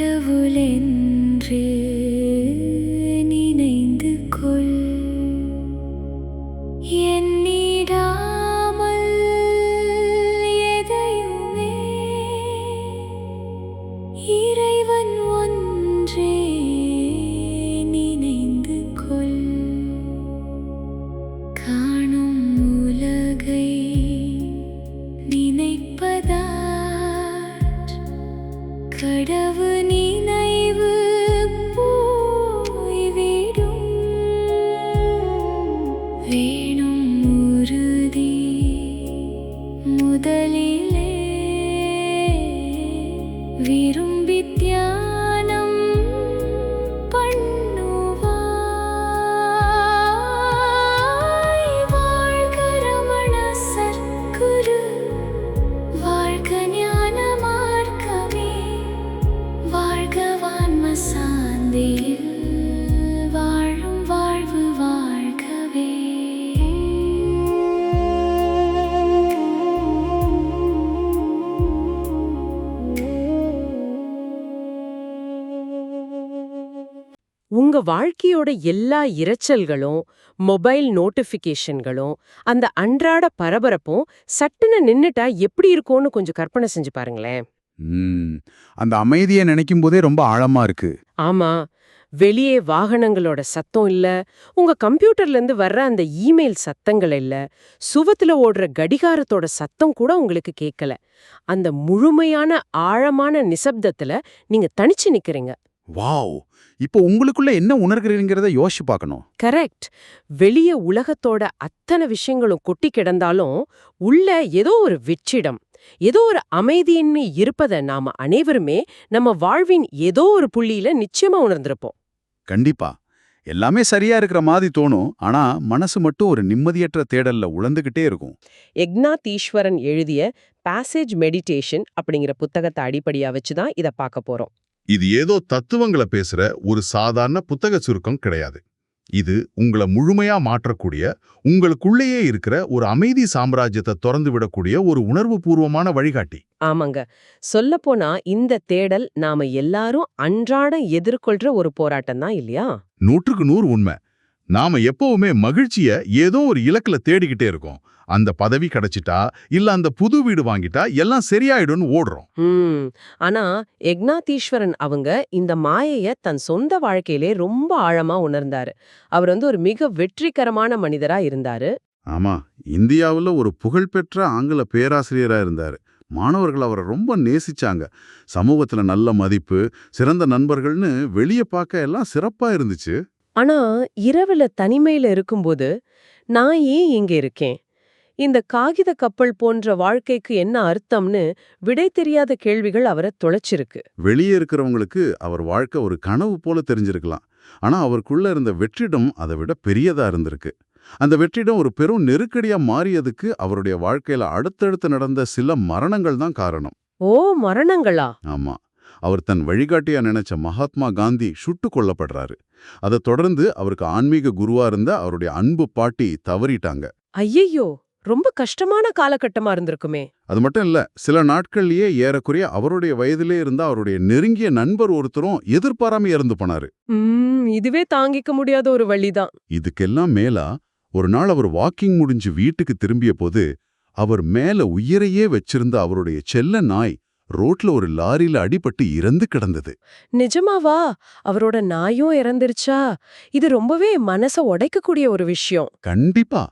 கடவுளென்று நினைந்து கொள். எண்ணிடாமல் எதையுமே இறைவன் ஒன்றே நினைந்து கொள். காணும் உலகை நினைப்பதால் கடவு நினைவு போய்விடும். வேணும் உறுதி முதலிலே விரும்பி தியானம் பண்ணுவாய். வாழ்க ரமண சத்குரு, வாழ்க ஞான மார்க்கமே, வாழ்க வான்ம சாந்தியில் வாழும் வாழ்வு வாழ்கவே. உங்க வாழ்க்கையோட எல்லா இரைச்சல்களும், மொபைல் நோட்டிஃபிகேஷன்களும், அந்த அன்றாட பரபரப்பும் சட்டுன்னு நின்னுட்டா எப்படி இருக்கும்னு கொஞ்சம் கற்பனை செஞ்சு பாருங்களேன். அந்த அமைதியை நினைக்கும் போதே ரொம்ப ஆழமா இருக்கு. ஆமா, வெளியே வாகனங்களோட சத்தம் இல்ல, உங்க கம்ப்யூட்டர்ல இருந்து வர்ற அந்த இமெயில் சத்தங்கள் இல்ல, சுவத்துல ஓடுற கடிகாரத்தோட சத்தம் கூட உங்களுக்கு கேட்கல. அந்த முழுமையான ஆழமான நிசப்தத்துல நீங்க தனிச்சு நிக்கிறீங்க. வாவ்! இப்போ உங்களுக்குள்ள என்ன உணர்கிறீங்கிறத யோசிச்சு பார்க்கணும். கரெக்ட். வெளிய உலகத்தோட அத்தனை விஷயங்களும் கொட்டி கிடந்தாலும் உள்ள ஏதோ ஒரு வெற்றிடம், ஏதோ ஒரு அமைதியின்மை இருப்பதை நாம அனைவருமே நம்ம வாழ்வின் ஏதோ ஒரு புள்ளியில நிச்சயமா உணர்ந்திருப்போம். கண்டிப்பா. எல்லாமே சரியா இருக்கிற மாதிரி தோணும். ஆனா மனசு மட்டும் ஒரு நிம்மதியற்ற தேடல்ல உழந்துகிட்டே இருக்கும். எக்னாத் ஈஸ்வரன் எழுதிய பாசேஜ் மெடிடேஷன் அப்படிங்கிற புத்தகத்தை அடிப்படையா வச்சுதான் இத பார்க்க போறோம். இது ஏதோ தத்துவங்களை பேசுற ஒரு சாதாரண புத்தக சுருக்கம் கிடையாது. இது உங்களை முழுமையா மாற்றக்கூடிய, உங்களுக்குள்ளேயே இருக்கிற ஒரு அமைதி சாம்ராஜ்யத்தை திறந்து விடக்கூடிய ஒரு உணர்வு பூர்வமான வழிகாட்டி. ஆமாங்க, சொல்லப்போனா இந்த தேடல் நாம எல்லாரும் அன்றாட எதிர்கொள்ற ஒரு போராட்டம் தான் இல்லையா? 100க்கு 100 உண்மை. நாம எப்பவுமே மகிழ்ச்சிய ஏதோ ஒரு இலக்குல தேடிக்கிட்டே இருக்கோம். அந்த பதவி கிடைச்சிட்டா, இல்ல அந்த புது வீடு வாங்கிட்டா எல்லாம் சரியாயிடும்னு ஓடுறோம். ஆனா எக்னாத்தீஸ்வரன் அவங்க இந்த மாயைய தன் சொந்த வாழ்க்கையிலே ரொம்ப ஆழமா உணர்ந்தாரு. அவர் ஒரு மிக வெற்றிகரமான மனிதரா இருந்தாரு. ஆமா, இந்தியாவுல ஒரு புகழ்பெற்ற ஆங்கில பேராசிரியரா இருந்தாரு. மாணவர்கள் அவரை ரொம்ப நேசிச்சாங்க. சமூகத்துல நல்ல மதிப்பு, சிறந்த நண்பர்கள்னு வெளியே பார்க்க எல்லாம் சிறப்பா இருந்துச்சு. ஆனா இரவுல தனிமையில இருக்கும்போது, நான் ஏன் இங்க இருக்கேன், இந்த காகித கப்பல் போன்ற வாழ்க்கைக்கு என்ன அர்த்தம்னு விடை தெரியாத கேள்விகள் அவரை தொலைச்சிருக்கு. வெளியே இருக்கிறவங்களுக்கு அவர் வாழ்க்கை ஒரு கனவு போல தெரிஞ்சிருக்கலாம். ஆனா அவருக்குள்ள இருந்த வெற்றிடம் அதை விட பெரியதா இருந்திருக்கு. அந்த வெற்றிடம் ஒரு பெரும் நெருக்கடியா மாறியதுக்கு அவருடைய வாழ்க்கையில அடுத்தடுத்து நடந்த சில மரணங்கள் தான் காரணம். ஓ, மரணங்களா? ஆமா, அவர் தன் வழிகாட்டியா நினைச்ச மகாத்மா காந்தி சுட்டு கொல்லப்படுறாரு. அதை தொடர்ந்து அவருக்கு ஆன்மீக குருவா இருந்த அவருடைய அன்பு பாட்டி தவறிட்டாங்க. ஐயையோ, ரொம்ப கஷ்டமான காலகட்டமா இருந்திருக்குமே. அது மட்டும் இல்ல, சில நாட்கள்லயே ஏறக்குறைய அவருடைய வயதிலே இருந்த அவருடைய நெருங்கிய நண்பர் ஒருத்தரும் எதிர்பாராம இறந்து போனாரு. இதுவே தாங்கிக்க முடியாத ஒரு வழிதான். இதுக்கெல்லாம் மேலா ஒரு நாள் அவர் வாக்கிங் முடிஞ்சு வீட்டுக்கு திரும்பிய போது, அவர் மேல உயிரையே வச்சிருந்த அவருடைய செல்ல நாய் ரோட்ல ஒரு லாரியில அடிபட்டு இறந்து கிடந்தது. நிஜமாவா? அவரோட நாயும் இறந்துருச்சா? இது ரொம்பவே மனச உடைக்கக்கூடிய ஒரு விஷயம். கண்டிப்பா.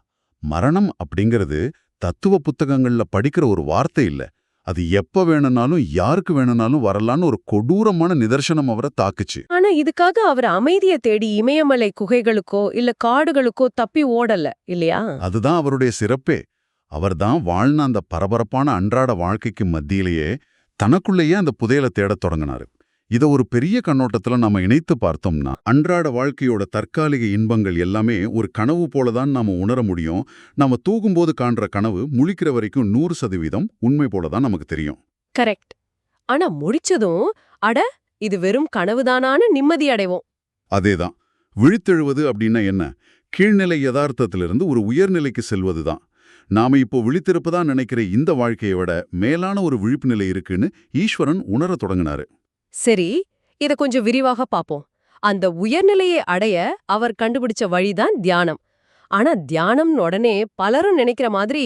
மரணம் அப்படிங்கிறது தத்துவ புத்தகங்கள்ல படிக்கிற ஒரு வார்த்தை இல்ல. அது எப்ப வேணும்னாலும் யாருக்கு வேணும்னாலும் வரலான்னு ஒரு கொடூரமான நிதர்சனம் அவரை தாக்குச்சு. ஆனா இதுக்காக அவர் அமைதிய தேடி இமயமலை குகைகளுக்கோ இல்ல காடுகளுக்கோ தப்பி ஓடல இல்லையா? அதுதான் அவருடைய சிறப்பே. அவர்தான் வாழ்ந்த அந்த பரபரப்பான அன்றாட வாழ்க்கைக்கு மத்தியிலேயே தனக்குள்ளேயே அந்த புதையலை தேடத் தொடங்கினாரு. இதை ஒரு பெரிய கண்ணோட்டத்துல நாம இணைத்து பார்த்தோம்னா, அன்றாட வாழ்க்கையோட தற்காலிக இன்பங்கள் எல்லாமே ஒரு கனவு போலதான் நாம உணர முடியும். நாம தூங்கும்போது காண்ற கனவு முழிக்கிற வரைக்கும் 100% உண்மை போலதான் நமக்கு தெரியும். கரெக்ட். ஆனா முடிச்சதும் அட இது வெறும் கனவுதானான்னு நிம்மதி அடைவோம். அதேதான். விழித்தெழுவது அப்படின்னா என்ன? கீழ்நிலை யதார்த்தத்திலிருந்து ஒரு உயர்நிலைக்கு செல்வதுதான். நாம இப்போ விழித்திருப்பதா நினைக்கிற இந்த வாழ்க்கையை விட மேலான ஒரு விழிப்பு நிலை இருக்குன்னு ஈஸ்வரன் உணர தொடங்கினாரு. சரி, இத கொஞ்சம் விரிவாக பாப்போம். அந்த உயர்நிலையை அடைய அவர் கண்டுபிடிச்ச வழிதான் தியானம். ஆனா தியானம்னு உடனே பலரும் நினைக்கிற மாதிரி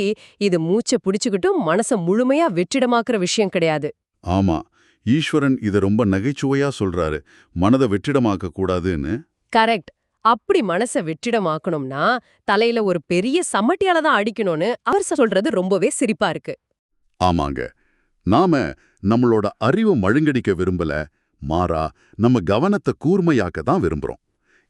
இது மூச்சை பிடிச்சுக்கிட்டு மனச முழுமையா வெற்றிடமாக்குற விஷயம் கிடையாது. ஆமா, ஈஸ்வரன் இத ரொம்ப நகைச்சுவையா சொல்றாரு, மனதை வெற்றிடமாக்க கூடாதுன்னு. கரெக்ட். அப்படி மனச வெற்றிடமாக்கணும்னா தலையில ஒரு பெரிய சம்மட்டியால தான் அடிக்கணும்னு அவர் சொல்றது ரொம்பவே சிரிப்பா இருக்கு. ஆமாங்க, நாம நம்மளோட அறிவு மழுங்கடிக்க விரும்பல, மாறா நம்ம கவனத்தை கூர்மையாக்க தான் விரும்புறோம்.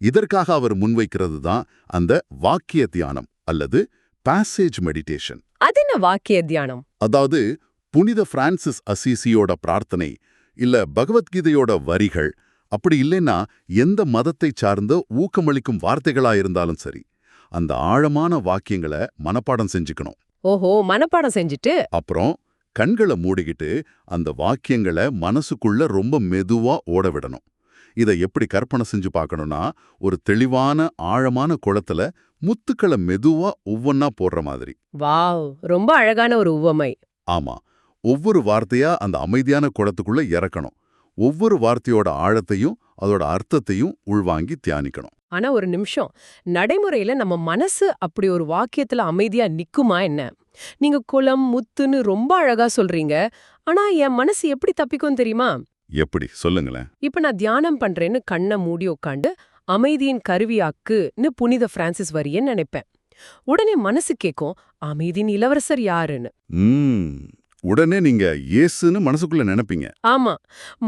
இதற்காக அவர் முன்வைக்கிறது தான் அந்த வாக்கிய தியானம் அல்லது பாசேஜ் மெடிடேஷன். அது என்ன வாக்கிய தியானம்? அதாவது புனித பிரான்சிஸ் அசிசியோட பிரார்த்தனை இல்ல பகவத்கீதையோட வரிகள், அப்படி இல்லைன்னா எந்த மதத்தை சார்ந்த ஊக்கமளிக்கும் வார்த்தைகளா இருந்தாலும் சரி, அந்த ஆழமான வாக்கியங்களை மனப்பாடம் செஞ்சுக்கணும். ஓஹோ, மனப்பாடம் செஞ்சுட்டு அப்புறம் கண்களை மூடிக்கிட்டு அந்த வாக்கியங்களை மனசுக்குள்ள ரொம்ப மெதுவா ஓட விடணும். இதை எப்படி கற்பனை செஞ்சு பார்க்கணும்னா, ஒரு தெளிவான ஆழமான குளத்துல முத்துக்களை மெதுவா ஒவ்வொன்னா போடுற மாதிரி. வாவ், ரொம்ப அழகான ஒரு உவமை. ஆமா, ஒவ்வொரு வார்த்தையா அந்த அமைதியான குளத்துக்குள்ள இறக்கணும். ஒவ்வொரு வார்த்தையோட ஆழத்தையும் அதோட அர்த்தத்தையும் உள்வாங்கி தியானிக்கணும். ஆனா ஒரு நிமிஷம், நடைமுறையில நம்ம மனசு அப்படி ஒரு வாக்கியத்துல அமைதியா நிக்குமா என்ன? நீங்க குளம் முத்துன்னு ரொம்ப அழகா சொல்றீங்க, ஆனா என் மனசு எப்படி தப்பிக்கும் தெரியுமா? எப்படி சொல்லுங்களேன். இப்ப நான் தியானம் பண்றேன்னு கண்ணை மூடி உட்காந்து அமைதியின் கருவியாக்குன்னு புனித பிரான்சிஸ் வரியன்னு நினைப்பேன். உடனே மனசு கேக்கும், அமைதியின் இளவரசர் யாருன்னு. உடனே நீங்க இயேசுன்னு மனசுக்குள்ள நினைப்பீங்க. ஆமா,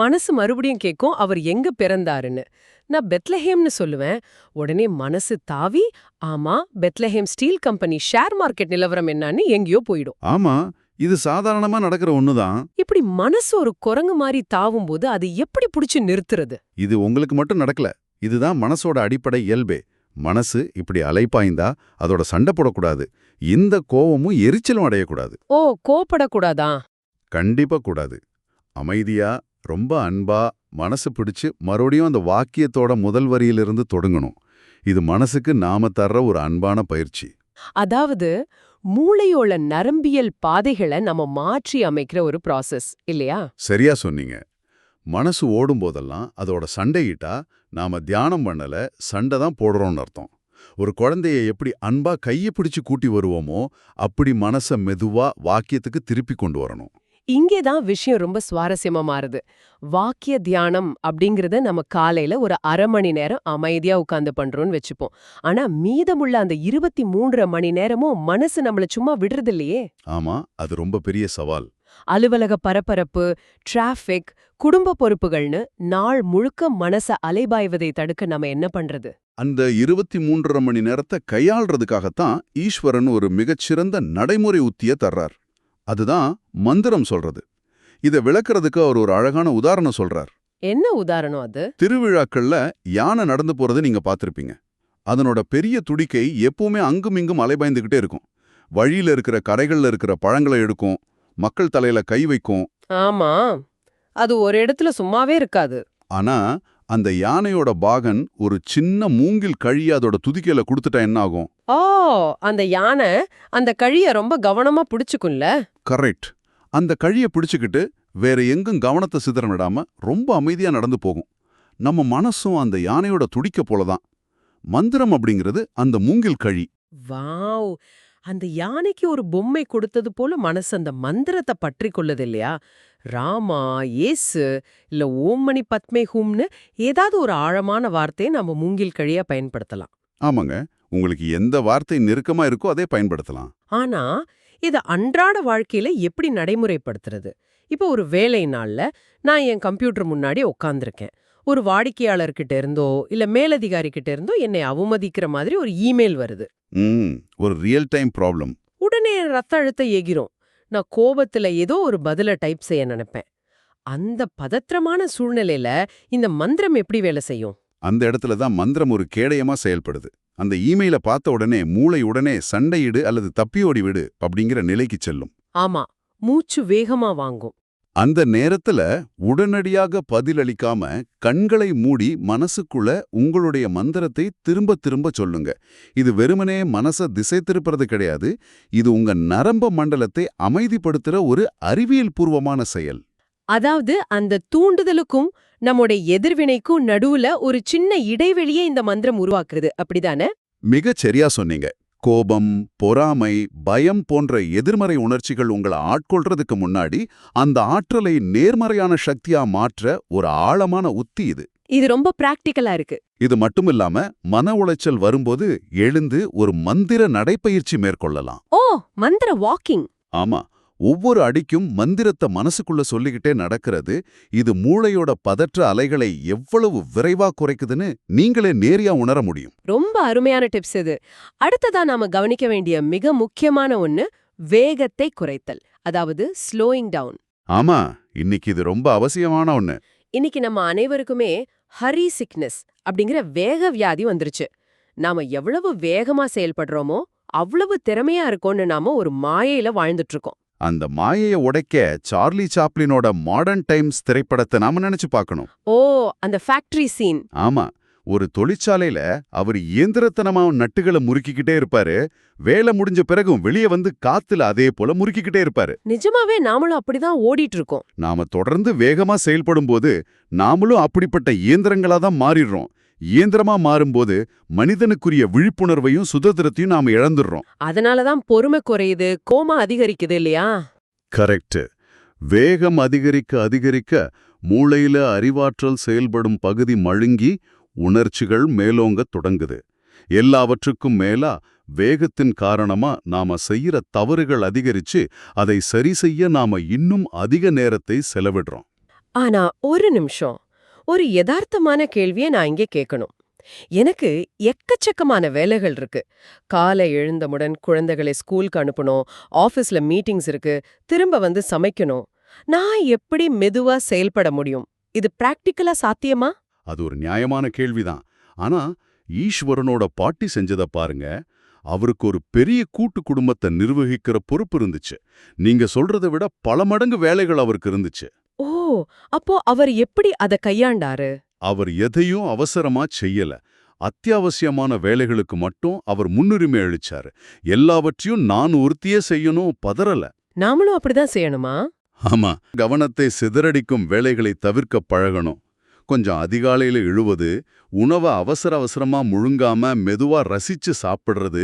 மனசு மறுபடியும் கேக்கும் அவர் எங்க பிறந்தாருன்னு. நான் பெத்லஹேம்னு சொல்லுவேன். உடனே மனசு தாவி, ஆமா Bethlehem steel company share market நிலவரம் என்னன்னு எங்கேயோ போயிடும். ஆமா, இது சாதாரணமா நடக்கிற ஒண்ணுதான். இப்படி மனசு ஒரு குரங்கு மாதிரி தாவும் போது அது எப்படி புடிச்சு நிறுத்துறது? இது உங்களுக்கு மட்டும் நடக்கல. இதுதான் மனசோட அடிப்படை இயல்பே. மனசு இப்படி அலைப்பாய்ந்தா அதோட சண்டை போடக்கூடாது. இந்த கோவமும் எரிச்சலும் அடையக்கூடாது. ஓ, கோபப்படக்கூடாதா? கண்டிப்பா கூடாது. அமைதியா ரொம்ப அன்பா மனசு பிடிச்சு மறுபடியும் அந்த வாக்கியத்தோட முதல் வரியிலிருந்து தொடங்கணும். இது மனசுக்கு நாம தர்ற ஒரு அன்பான பயிற்சி. அதாவது மூளையோட நரம்பியல் பாதைகளை நம்ம மாற்றி அமைக்கிற ஒரு ப்ராசஸ் இல்லையா? சரியா சொன்னீங்க. மனசு ஓடும்போதெல்லாம் அதோட சண்டையிட்டா நாம தியானம் பண்ணல, சண்டை தான் போடுறோம்னு அர்த்தம். ஒரு குழந்தைய எப்படி அன்பா கையை பிடிச்சு கூட்டி வருவோமோ அப்படி மனச மெதுவா வாக்கியத்துக்கு திருப்பி கொண்டு வரணும். இங்கேதான் விஷயம் ரொம்ப சுவாரஸ்யமா மாறுது. வாக்கிய தியானம் அப்படிங்கறத நம்ம காலையில ஒரு அரை மணி நேரம் அமைதியா உட்கார்ந்து பண்றோம்னு வச்சுப்போம். ஆனா மீதமுள்ள அந்த 23 மணி நேரமும் மனசு நம்மள சும்மா விடுறது இல்லையே. ஆமா, அது ரொம்ப பெரிய சவால். அலுவலக பரபரப்பு, டிராஃபிக், குடும்ப பொறுப்புகள்னு நாள் முழுக்க மனச அலைபாய்வதை தடுக்க நம்ம என்ன பண்றது? அந்த 23 மணி நேரத்தை கையாள்றதுக்காகத்தான் ஈஸ்வரன் ஒரு மிகச்சிறந்த நடைமுறை உத்திய தர்றார். அதுதான் மந்திரம் சொல்றது. இதை விளக்குறதுக்கு அவர் ஒரு அழகான உதாரணம் சொல்றார். என்ன உதாரணம் அது? திருவிழாக்கள்ல யானை நடந்து போறதை நீங்க பார்த்திருப்பீங்க. அதனோட பெரிய துடிக்கை எப்பவுமே அங்கும் இங்கும் அலைபாய்ந்துகிட்டே இருக்கும். வழியில இருக்கிற கரைகள்ல இருக்கிற பழங்களை எடுக்கும், மக்கள் தலையில கை வைக்கும். ஆமா, அது ஒரு இடத்துல சும்மாவே இருக்காது. ஆனா அந்த யானையோட பாகன் ஒரு சின்ன மூங்கில் கழிய அதோட துதிக்கையில கொடுத்துட்டா என்ன ஆகும்? ஓ, அந்த யானை அந்த கழிய ரொம்ப கவனமா பிடிச்சுக்கும்ல. கரெக்ட். அந்த கழிய பிடிச்சுக்கிட்டு வேற எங்கும் கவனத்தை சிதறனிடாம ரொம்ப அமைதியா நடந்து போகும். நம்ம மனசும் அந்த யானையோட துடிக்க போலதான். மந்திரம் அப்படிங்கிறது அந்த மூங்கில் கழி. வாவ், அந்த யானைக்கு ஒரு பொம்மை கொடுத்தது போல மனசு அந்த மந்திரத்தை பற்றி கொள்ளுது இல்லையா? ராமா, ஏசு, இல்ல ஓம் மணி பத்மே ஹூம்னு ஏதாவது ஒரு ஆழமான வார்த்தையை நம்ம மூங்கில் கழியா பயன்படுத்தலாம். ஆமாங்க, உங்களுக்கு எந்த வார்த்தை நெருக்கமா இருக்கோ அதே பயன்படுத்தலாம். ஆனா இத அன்றாட வாழ்க்கையில எப்படி நடைமுறைப்படுத்துறது? இப்போ ஒரு வேலை நாள்ல நான் என் கம்ப்யூட்டர் முன்னாடி உட்கார்ந்திருக்கேன். ஒரு வாடிக்கையாளர்கிட்ட இருந்தோ இல்ல மேலதிகாரி கிட்ட இருந்தோ என்னை அவமதிக்கிற மாதிரி ஒரு இமெயில் வருது. ஒரு ரியல் டைம் ப்ராப்ளம். உடனே என் ரத்த அழுத்தம் எகிரும். நான் கோபத்துல ஏதோ ஒரு பதில டைப் செய்ய நினைப்பேன். அந்த பதற்றமான சூழ்நிலையில இந்த மந்திரம் எப்படி வேலை செய்யும்? அந்த இடத்துல தான் மந்திரம் ஒரு கேடயமா செயல்படுது. அந்த இமெயில பார்த்த உடனே மூளை உடனே சண்டையிடு அல்லது தப்பியோடி விடு அப்படிங்கிற நிலைக்கு செல்லும். ஆமா, மூச்சு வேகமா வாங்கும். அந்த நேரத்துல உடனடியாக பதிலளிக்காம கண்களை மூடி மனசுக்குள்ள உங்களுடைய மந்திரத்தை திரும்ப திரும்ப சொல்லுங்க. இது வெறுமனே மனச திசை திருப்புறது கிடையாது. இது உங்க நரம்ப மண்டலத்தை அமைதிப்படுத்துற ஒரு அறிவியல் பூர்வமான செயல். அதாவது அந்த தூண்டுதலுக்கும் நம்முடைய எதிர்வினைக்கும் நடுவுல ஒரு சின்ன இடைவெளியை இந்த மந்திரம் உருவாக்குறது அப்படிதானே? மிகச் சரியா சொன்னீங்க. கோபம், பொறாமை, பயம் போன்ற எதிர்மறை உணர்ச்சிகள் உங்களை ஆட்கொள்றதுக்கு முன்னாடி அந்த ஆற்றலை நேர்மறையான சக்தியா மாற்ற ஒரு ஆழமான உத்தி இது. இது ரொம்ப பிராக்டிக்கலா இருக்கு. இது மட்டுமில்லாம மன உளைச்சல் வரும்போது எழுந்து ஒரு மந்திர நடைப்பயிற்சி மேற்கொள்ளலாம். ஓ, மந்திர வாக்கிங். ஆமா, ஒவ்வொரு அடிக்கும் மந்திரத்தை மனசுக்குள்ள சொல்லிக்கிட்டே நடக்கிறது. இது மூளையோட பதற்ற அலைகளை எவ்வளவு விரைவா குறைக்குதுன்னு நீங்களே நேரியா உணர முடியும். ரொம்ப அருமையான டிப்ஸ் இது. அடுத்ததா நாம கவனிக்க வேண்டிய மிக முக்கியமான ஒண்ணு வேகத்தை குறைத்தல், அதாவது ஸ்லோயிங் டவுன். ஆமா, இன்னைக்கு இது ரொம்ப அவசியமான ஒண்ணு. இன்னைக்கு நம்ம அனைவருக்குமே ஹரி சிக்னஸ் அப்படிங்கிற வேக வியாதி வந்துருச்சு. நாம எவ்வளவு வேகமா செயல்படுறோமோ அவ்வளவு திறமையா இருக்கோம்னு நாம ஒரு மாயையில வாழ்ந்துட்டு இருக்கோம். அந்த மாயையை உடைக்க சார்லி சாப்ளினோட மாடர்ன் டைம்ஸ் திரைப்படத்தை நாம நினைச்சு பார்க்கணும். ஓ, அந்த ஃபேக்டரி சீன். ஆமா, ஒரு தொழிற்சாலையில அவர் இயந்திரத்தனமா நட்டுகளை முறுக்கிக்கிட்டே இருப்பாரு. வேலை முடிஞ்ச பிறகும் வெளியே வந்து காத்துல அதே போல முறுக்கிக்கிட்டே இருப்பாரு. நிஜமாவே நாமளும் அப்படிதான் ஓடிட்டு இருக்கோம். நாம தொடர்ந்து வேகமா செயல்படும் போது நாமளும் அப்படிப்பட்ட இயந்திரங்களா தான் மாறிடுறோம். இயந்திரமா மாறும்போது மனிதனுக்குரிய விழிப்புணர்வையும் சுதந்திரத்தையும் நாம இழந்துடுறோம். அதனாலதான் பொறுமை குறையுது, கோமா அதிகரிக்குது இல்லையா? கரெக்ட். வேகம் அதிகரிக்க அதிகரிக்க மூளையில அறிவாற்றல் செயல்படும் பகுதி மழுங்கி உணர்ச்சிகள் மேலோங்க தொடங்குது. எல்லாவற்றுக்கும் மேலா வேகத்தின் காரணமா நாம செய்யற தவறுகள் அதிகரிச்சு அதை சரி செய்ய நாம இன்னும் அதிக நேரத்தை செலவிடுறோம். ஆனா ஒரு நிமிஷம், ஒரு யதார்த்தமான கேள்வியை நான் இங்கே கேட்கணும். எனக்கு எக்கச்சக்கமான வேலைகள் இருக்கு. காலை எழுந்தவுடன் குழந்தைகளை ஸ்கூலுக்கு அனுப்பணும், ஆஃபீஸ்ல மீட்டிங்ஸ் இருக்கு, திரும்ப வந்து சமைக்கணும். நான் எப்படி மெதுவா செயல்பட முடியும்? இது பிராக்டிக்கலா சாத்தியமா? அது ஒரு நியாயமான கேள்விதான். ஆனா ஈஸ்வரனோட பாட்டி செஞ்சதை பாருங்க. அவருக்கு ஒரு பெரிய கூட்டு குடும்பத்தை நிர்வகிக்கிற பொறுப்பு இருந்துச்சு. நீங்க சொல்றதை விட பல மடங்கு வேலைகள் அவருக்கு இருந்துச்சு. ஓ, அப்போ அவர் எப்படி அதை கையாண்டாரு? அவர் எதையும் அவசரமா செய்யல. அத்தியாவசியமான வேலைகளுக்கு மட்டும் அவர் முன்னுரிமை அளிச்சாரு. எல்லாவற்றையும் நான் ஒருத்தியே செய்யணும் பதறல. நாமளும் அப்படிதான் செய்யணுமா? ஆமா, கவனத்தை சிதறடிக்கும் வேலைகளை தவிர்க்க பழகணும். கொஞ்சம் அதிகாலையில எழுவது, உணவை அவசர அவசரமா முழுங்காம மெதுவா ரசிச்சு சாப்பிடுறது,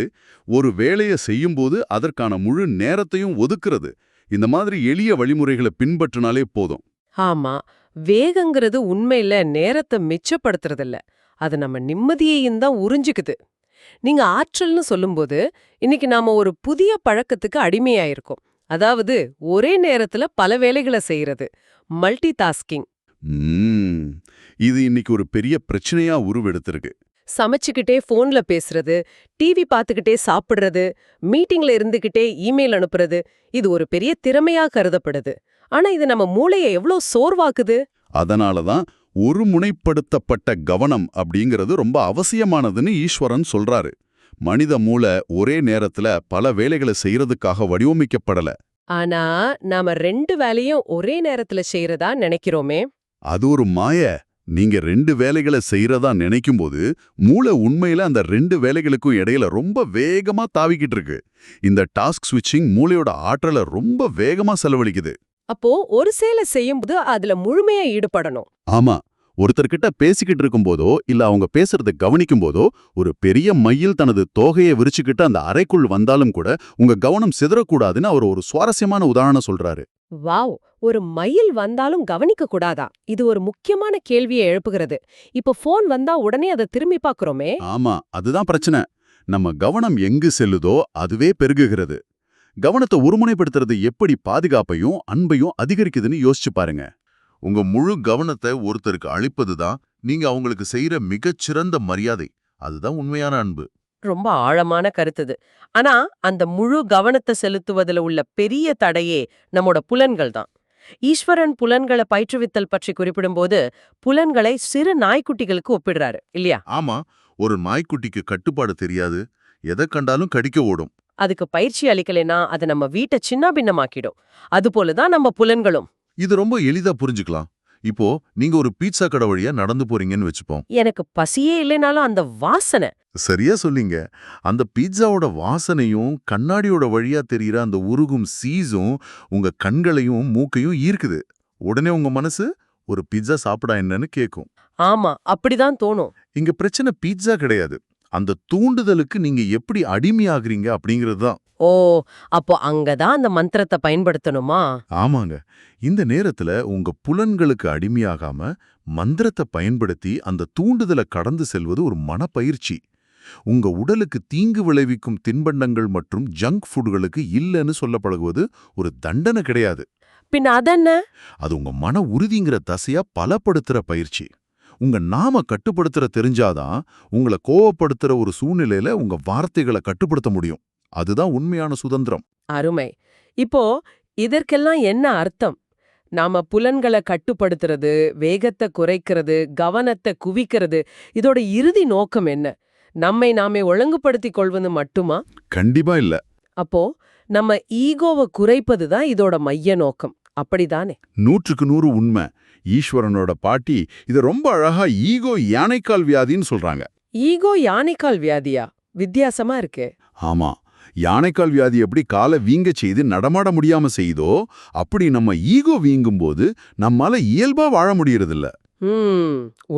ஒரு வேலையை செய்யும்போது அதற்கான முழு நேரத்தையும் ஒதுக்குறது, இந்த மாதிரி எளிய வழிமுறைகளை பின்பற்றினாலே போதும். ஆமா, வேகங்கிறது உண்மையில நேரத்தை மிச்சப்படுத்துறதில்ல, அது நம்ம நிம்மதியையும் தான் உறிஞ்சிக்குது. நீங்க ஆற்றல்னு சொல்லும்போது இன்னைக்கு நாம ஒரு புதிய பழக்கத்துக்கு அடிமையாயிருக்கோம். அதாவது ஒரே நேரத்துல பல வேலைகளை செய்யறது, மல்டி டாஸ்கிங். இது இன்னைக்கு ஒரு பெரிய பிரச்சனையா உருவெடுத்திருக்கு. சமைச்சுக்கிட்டே போன்ல பேசுறது, டிவி பார்த்துக்கிட்டே சாப்பிடுறது, மீட்டிங்ல இருந்துகிட்டே இமெயில் அனுப்புறது, இது ஒரு பெரிய திறமையா கருதப்படுது. ஆனா இது நம்ம மூளையை எவ்வளோ சோர்வாக்குது. அதனாலதான் ஒரு முனைப்படுத்தப்பட்ட கவனம் அப்படிங்கிறது ரொம்ப அவசியமானதுன்னு ஈஸ்வரன் சொல்றாரு. மனித மூளை ஒரே நேரத்துல பல வேலைகளை செய்யறதுக்காக வடிவமைக்கப்படல. ஆனா நாம 2 வேலையும் ஒரே நேரத்துல செய்யறதா நினைக்கிறோமே. அது ஒரு மாய. நீங்க 2 வேலைகளை செய்யறதா நினைக்கும்போது மூளை உண்மையில அந்த 2 வேலைகளுக்கும் இடையில ரொம்ப வேகமா தாவிக்கிட்டு இருக்கு. இந்த டாஸ்க் ஸ்விட்சிங் மூளையோட ஆற்றலை ரொம்ப வேகமா செலவழிக்குது. அப்போ ஒரு செயலை செய்யும்போது அதுல முழுமையா ஈடுபடணும். ஆமா, ஒருத்தர்கிட்ட பேசிக்கிட்டு இருக்கும்போதோ இல்ல அவங்க பேசுறதை கவனிக்கும் போதோ ஒரு பெரிய மயில் தனது தோகையை விரிச்சுக்கிட்டு அந்த அறைக்குள் வந்தாலும் கூட உங்க கவனம் சிதறக்கூடாதுன்னு அவர் ஒரு சுவாரஸ்யமான உதாரணம் சொல்றாரு. வாவ், ஒரு மயில் வந்தாலும் கவனிக்க கூடாதா? இது ஒரு முக்கியமான கேள்வியை எழுப்புகிறது. இப்போ போன் வந்தா உடனே அதை திரும்பி பார்க்கறோமே. ஆமா, அதுதான் பிரச்சனை. நம்ம கவனம் எங்கு செல்லுதோ அதுவே பெருகுகிறது. கவனத்தை ஒருமுனைப்படுத்துறது எப்படி பாதுகாப்பையும் அன்பையும் அதிகரிக்குதுன்னு யோசிச்சு பாருங்க. உங்க முழு கவனத்தை ஒருத்தருக்கு அளிப்பதுதான் நீங்க அவங்களுக்கு செய்யற மிகச்சிறந்த மரியாதை. அதுதான் உண்மையான அன்பு. ரொம்ப ஆழமான கருத்துது. ஆனா அந்த முழு கவனத்தை செலுத்துவதில் உள்ள பெரிய தடையே நம்மோட புலன்கள் தான். ஈஸ்வரன் புலன்களை பயிற்றுவித்தல் பற்றி குறிப்பிடும்போது புலன்களை சிறு நாய்க்குட்டிகளுக்கு ஒப்பிடுறாரு இல்லையா? ஆமா, ஒரு நாய்க்குட்டிக்கு கட்டுப்பாடு தெரியாது, எதை கண்டாலும் கடிக்க ஓடும். அதுக்கு பயிற்சி அளிக்கலைன்னா அது நம்ம வீட்டை சின்ன பின்னமாக்கிடும். அதுபோலதான் நம்ம புலன்களும். இது ரொம்ப எளிதா புரிஞ்சுக்கலாம். இப்போ நீங்க ஒரு பீட்சா கடை வழியா நடந்து போறீங்கன்னு வச்சுப்போம். எனக்கு பசியே இல்லைனாலும் அந்த வாசனை. சரியா சொல்லிங்க. அந்த பீட்சாவோட வாசனையும் கண்ணாடியோட வழியா தெரியுற அந்த உருகும் சீஸும் உங்க கண்களையும் மூக்கையும் ஈர்க்குது. உடனே உங்க மனசு ஒரு பீட்சா சாப்பிடா என்னன்னு கேட்கும். ஆமா, அப்படிதான் தோணும். இங்க பிரச்சனை பீட்சா கிடையாது, அந்த தூண்டுதலுக்கு நீங்க எப்படி அடிமையாகிறீங்க அப்படிங்கிறது தான். ஓ, அப்போ அங்கதான் அந்த மந்திரத்தை பயன்படுத்தணுமா? ஆமாங்க. இந்த நேரத்துல உங்க புலன்களுக்கு அடிமையாகாம மந்திரத்தை பயன்படுத்தி அந்த தூண்டுதலை கடந்து செல்வது ஒரு மனப்பயிற்சி. உங்க உடலுக்கு தீங்கு விளைவிக்கும் தின்பண்டங்கள் மற்றும் ஜங்க் ஃபுட்களுக்கு இல்லைன்னு சொல்ல பழகுவது ஒரு தண்டனை கிடையாது. பின்ன அதென்ன? அது உங்க மன உறுதிங்கிற தசையா பலப்படுத்துற பயிற்சி. உங்க நாம கட்டுப்படுத்துற தெரிஞ்சாதான் உங்களை கோவப்படுத்துற ஒரு சூழ்நிலையில உங்க வார்த்தைகளை கட்டுப்படுத்த முடியும். அதுதான் உண்மையான சுதந்திரம். அருமை. இப்போ இதற்கெல்லாம் என்ன அர்த்தம்? நாம புலன்களை கட்டுப்படுத்துறது, வேகத்தை குறைக்கிறது, கவனத்தை குவிக்கிறது, இதோட இறுதி நோக்கம் என்ன? நம்மை நாமே ஒழுங்குபடுத்திக் கொள்வது மட்டுமா? கண்டிப்பா இல்ல. அப்போ நம்ம ஈகோவை குறைப்பது தான் இதோட மைய நோக்கம், அப்படிதானே? 100க்கு 100 உண்மை. ஈஸ்வரனோட பாட்டி இத ரொம்ப அழகா ஈகோ யானைக்கால் வியாதின்னு சொல்றாங்க. ஈகோ யானைக்கால் வியாதியா? வித்தியாசமா இருக்கே. ஆமா, யானைக்கால் வியாதி எப்படி காலை வீங்க செய்து நடமாட முடியாம செய்தோ, அப்படி நம்ம ஈகோ வீங்கும்போது நம்மால இயல்பா வாழ முடியறதில்ல.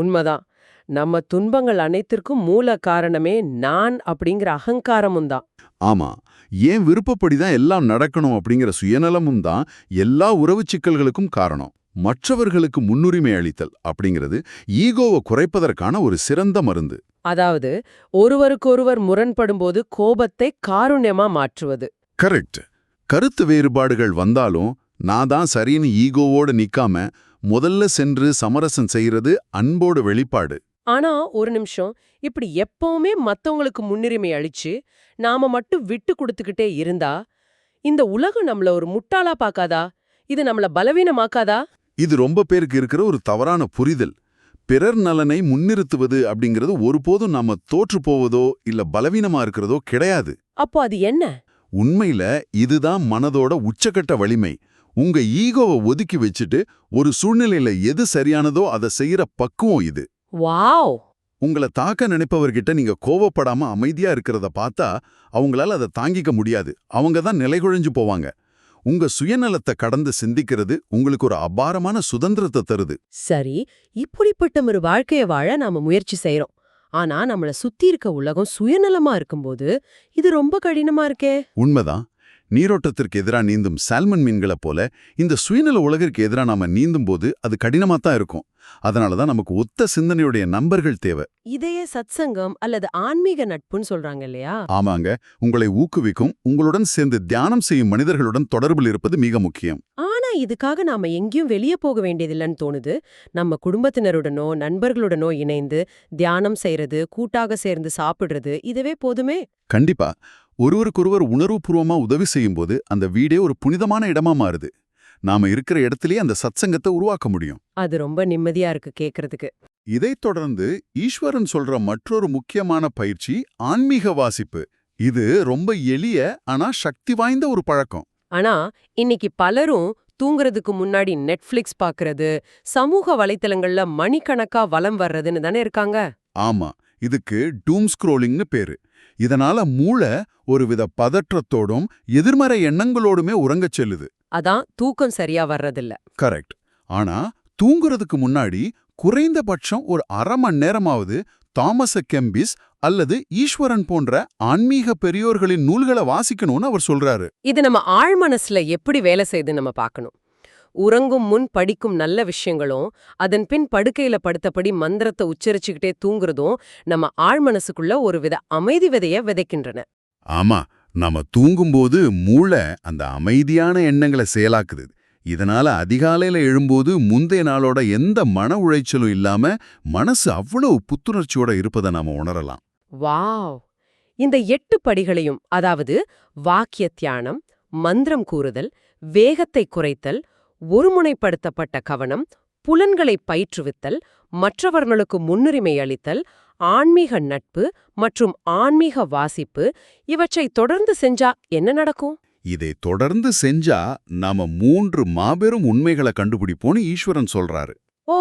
உண்மைதான். நம்ம துன்பங்கள் அனைத்திற்கும் மூல காரணமே நான் அப்படிங்கிற அகங்காரமும் தான். ஆமா, ஏன் விருப்பப்படிதான் எல்லாம் நடக்கணும் அப்படிங்கிற சுயநலமும் தான் எல்லா உறவு சிக்கல்களுக்கும் காரணம். மற்றவர்களுக்கு முன்னுரிமை அளித்தல் அப்படிங்கிறது ஈகோவை குறைப்பதற்கான ஒரு சிறந்த மருந்து. அதாவது ஒருவருக்கொருவர் முரண்படும்போது கோபத்தை காருண்யமா மாற்றுவது. கரெக்ட். கருத்து வேறுபாடுகள் வந்தாலும் நான் தான் சரின்னு ஈகோவோட நிக்காம முதல்ல சென்று சமரசம் செய்யறது அன்போட வெளிப்பாடு. ஆனா ஒரு நிமிஷம், இப்படி எப்பவுமே மத்தவங்களுக்கு முன்னுரிமை அளிச்சு நாம மட்டும் விட்டு கொடுத்துக்கிட்டே இருந்தா இந்த உலகம் நம்மள ஒரு முட்டாளா பாக்காதா? இது நம்மள பலவீனமாக்காதா? இது ரொம்ப பேருக்கு இருக்கிற ஒரு தவறான புரிதல். பிறர் நலனை முன்னிறுத்துவது அப்படிங்கிறது ஒருபோதும் நாம தோற்று போவதோ இல்ல பலவீனமா இருக்கிறதோ கிடையாது. அப்போ அது என்ன? உண்மையில இதுதான் மனதோட உச்சக்கட்ட வலிமை. உங்க ஈகோவை ஒதுக்கி வச்சுட்டு ஒரு சூழ்நிலையில எது சரியானதோ அதை செய்யற பக்குவம் இது. வாவ்! உங்களை தாக்க நினைப்பவர்கிட்ட நீங்க கோவப்படாம அமைதியா இருக்கிறத பார்த்தா அவங்களால அதை தாங்கிக்க முடியாது. அவங்க தான் நிலைகுழைஞ்சு போவாங்க. உங்க சுயநலத்தை கடந்து சிந்திக்கிறது உங்களுக்கு ஒரு அபாரமான சுதந்திரத்தை தருது. சரி, இப்படிப்பட்ட ஒரு வாழ்க்கைய வாழ நாம முயற்சி செய்யறோம். ஆனா நம்மள சுத்தி இருக்க உலகம் சுயநலமா இருக்கும்போது இது ரொம்ப கடினமா இருக்கே. உண்மைதான். நீரோட்டத்திற்கு எதிரா நீந்தும் சால்மன் மீன்களைப் போல இந்த சுயநல உலகிற்கு எதிரா நாம நீந்தும் போது அது கடினமாத்தான் இருக்கும். அதனாலதான் நமக்கு ஒத்த சிந்தனையுடைய நண்பர்கள் தேவை. இதையே சத்சங்கம் அல்லது ஆன்மீக நட்புன்னு சொல்றாங்க இல்லையா? ஆமாங்க, உங்களை ஊக்குவிக்கும், உங்களுடன் சேர்ந்து தியானம் செய்யும் மனிதர்களுடன் தொடர்பில் இருப்பது மிக முக்கியம். ஆனா இதுக்காக நாம எங்கேயும் வெளியே போக வேண்டியதில்லைன்னு தோணுது. நம்ம குடும்பத்தினருடனோ நண்பர்களுடனோ இணைந்து தியானம் செய்யறது, கூட்டாக சேர்ந்து சாப்பிடுறது, இதுவே போதுமே. கண்டிப்பா. ஒருவருக்கொருவர் உணர்வுபூர்வமா உதவி செய்யும்போது அந்த வீடே ஒரு புனிதமான இடமா மாறுது. நாம இருக்கிற இடத்திலேயே அந்த சத்சங்கத்தை உருவாக்க முடியும். அது ரொம்ப நிம்மதியா இருக்கு கேக்குறதுக்கு. இதைத் தொடர்ந்து ஈஸ்வரன் சொல்ற மற்றொரு முக்கியமான பயிற்சி ஆன்மீக வாசிப்பு. இது ரொம்ப எளிய ஆனா சக்தி வாய்ந்த ஒரு பழக்கம். ஆனா இன்னைக்கு பலரும் தூங்குறதுக்கு முன்னாடி நெட்ஃபிளிக்ஸ் பாக்குறது, சமூக வலைத்தளங்கள்ல மணிக்கணக்கா வலம் வர்றதுன்னு தானே இருக்காங்க. ஆமா, இதுக்கு டூம் ஸ்க்ரோலிங்னு பேரு. இதனால மூளை ஒருவித பதற்றத்தோடும் எதிர்மறை எண்ணங்களோடுமே உறங்கச் செல்லுது. அதான் தூக்கம் சரியா வர்றதில்ல. கரெக்ட். ஆனா தூங்குறதுக்கு முன்னாடி குறைந்தபட்சம் ஒரு அரை மணி நேரமாவது தாமஸ் கெம்பிஸ் அல்லது ஈஸ்வரன் போன்ற ஆன்மீக பெரியோர்களின் நூல்களை வாசிக்கணும்னு அவர் சொல்றாரு. இது நம்ம ஆழ்மனசுல எப்படி வேலை செய்து நம்ம பார்க்கணும். உறங்கும் முன் படிக்கும் நல்ல விஷயங்களும் அதன் பின் படுக்கையில படுத்தபடி மந்திரத்தை உச்சரிச்சுக்கிட்டே தூங்குறதும் நம்ம ஆழ்மனசுக்குள்ள ஒரு வித அமைதி விதைய விதைக்கின்றன. ஆமா, நாம தூங்கும்போது மூளை அந்த அமைதியான எண்ணங்களை செயலாக்குது. இதனால அதிகாலையில எழும்போது முந்தைய நாளோட எந்த மன உளைச்சலும் இல்லாம மனசு அவ்வளவு புத்துணர்ச்சியோட இருப்பதை நாம உணரலாம். வாவ்! இந்த 8 படிகளையும், அதாவது வாக்கிய தியானம், மந்திரம் கூறுதல், வேகத்தை குறைத்தல், ஒருமுனைப்படுத்தப்பட்ட கவனம், புலன்களை பயிற்றுவித்தல், மற்றவர்களுக்கு முன்னுரிமை அளித்தல், ஆன்மீக நட்பு மற்றும் ஆன்மீக வாசிப்பு, இவற்றை தொடர்ந்து செஞ்சா என்ன நடக்கும்? இதை தொடர்ந்து செஞ்சா நாம 3 மாபெரும் உண்மைகளை கண்டுபிடிப்போம்னு ஈஸ்வரன் சொல்றாரு. ஓ,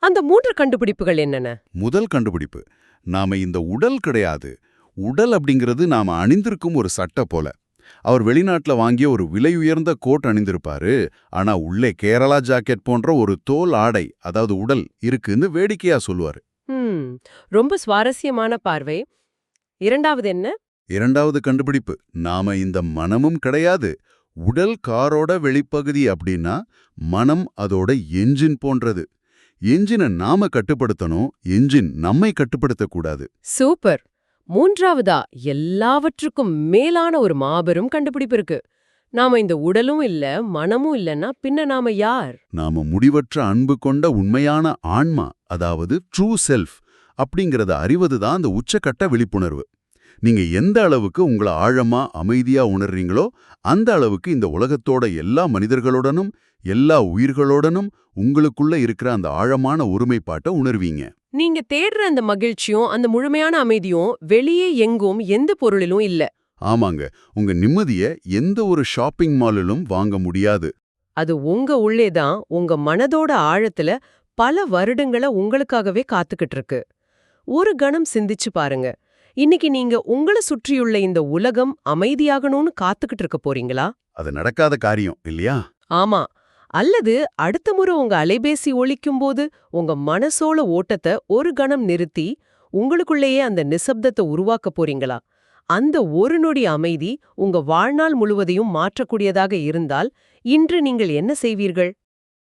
அந்த 3 கண்டுபிடிப்புகள் என்னென்ன? முதல் கண்டுபிடிப்பு, நாம இந்த உடல் கிடையாது. உடல் அப்படிங்கிறது நாம அணிந்திருக்கும் ஒரு சட்டை போல. அவர் வெளிநாட்டுல வாங்கிய ஒரு விலை உயர்ந்த கோட் அணிந்திருப்பாரு, ஆனா உள்ளே கேரளா ஜாக்கெட் போன்ற ஒரு தோல் ஆடை, அதாவது உடல் இருக்குன்னு வேடிக்கையா சொல்லுவாரு. ரொம்ப சுவாரஸ்யமான பார்வை. இரண்டாவது என்ன? இரண்டாவது கண்டுபிடிப்பு, நாம இந்த மனமும் கிடையாது. உடல் காரோட வெளிப்பகுதி அப்படின்னா மனம் அதோட என்ஜின் போன்றது. என்ஜினை நாம கட்டுப்படுத்தணும், என்ஜின் நம்மை கட்டுப்படுத்தக்கூடாது. சூப்பர். மூன்றாவதா, எல்லாவற்றுக்கும் மேலான ஒரு மாபெரும் கண்டுபிடிப்பு இருக்கு. நாம இந்த உடலும் இல்ல மனமும் இல்லன்னா பின்ன நாம யார்? நாம முடிவற்ற அன்பு கொண்ட உண்மையான ஆன்மா, அதாவது ட்ரூ செல்ஃப் அப்படிங்கறத அறிவதுதான் அந்த உச்சக்கட்ட விழிப்புணர்வு. நீங்க எந்த அளவுக்கு உங்களை ஆழமா அமைதியா உணர்றீங்களோ அந்த அளவுக்கு இந்த உலகத்தோட எல்லா மனிதர்களுடனும் எல்லா உயிர்களோடனும் உங்களுக்குள்ள இருக்கிற அந்த ஆழமான ஒருமைப்பாட்டை உணர்வீங்க. நீங்க தேடுற அந்த மகிழ்ச்சியும் அந்த முழுமையான அமைதியும் வெளியே எங்கும் எந்த பொருளிலும் இல்ல. ஆமாங்க, உங்க நிம்மதிய எந்த ஒரு ஷாப்பிங் மாலிலும் வாங்க முடியாது. அது உங்க உள்ளேதான், உங்க மனதோட ஆழத்துல பல வருடங்கள உங்களுக்காகவே காத்துக்கிட்டு இருக்கு. ஒரு கணம் சிந்திச்சு பாருங்க. இன்னைக்கு நீங்க உங்களை சுற்றியுள்ள இந்த உலகம் அமைதியாகணும்னு காத்துக்கிட்டு இருக்க போறீங்களா? அது நடக்காத காரியம் இல்லையா? ஆமா. அல்லது அடுத்த முறை உங்க அலைபேசி ஒலிக்கும்போது உங்க மனசோல ஓட்டத்தை ஒரு கணம் நிறுத்தி உங்களுக்குள்ளேயே அந்த நிசப்தத்தை உருவாக்க போறீங்களா? அந்த ஒரு நொடி அமைதி உங்க வாழ்நாள் முழுவதையும் மாற்றக்கூடியதாக இருந்தால் இன்று நீங்கள் என்ன செய்வீர்கள்?